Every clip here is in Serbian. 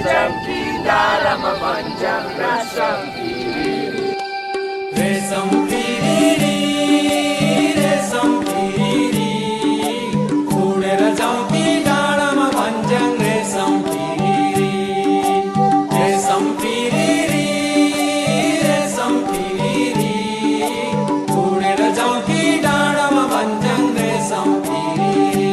panjang ki dalam panjang resam kiriri. Resam kiriri, resam kiriri, उडेर जाऊँ कि डाँडामा भन्ज्याङ रेशम फिरिरी, रेशम फिरिरी, रेशम फिरिरी, उडेर जाऊँ कि डाँडामा भन्ज्याङ रेशम Firiri.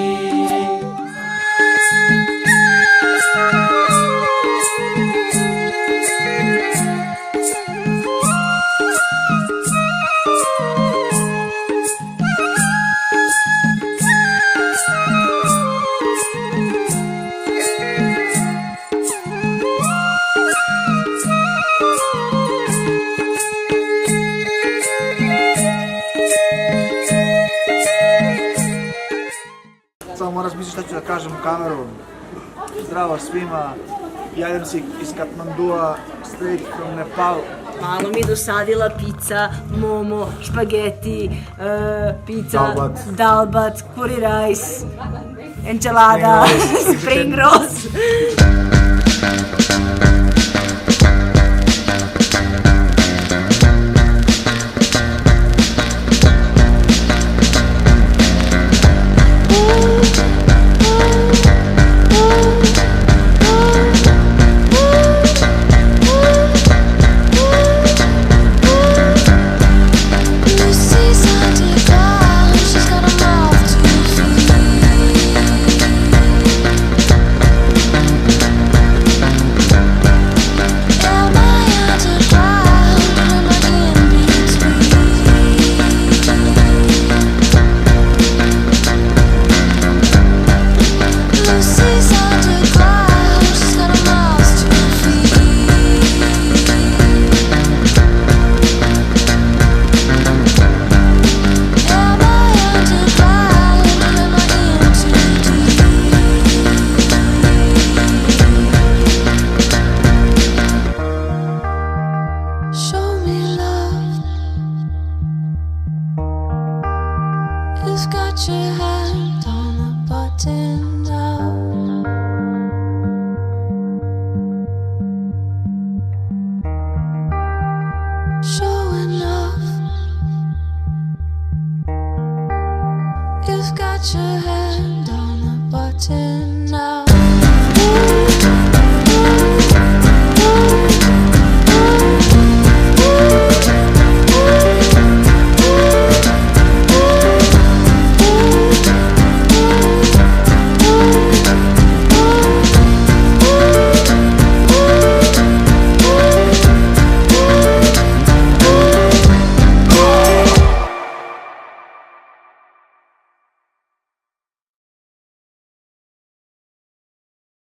Samo moram razmisliti šta ću da kažem u kameru. Zdravo svima, javljam se iz Katmandua, straight from Nepal. Malo mi dosadila pizza, momo, špageti, pizza, dalbat, curry rice, enchilada, spring rolls.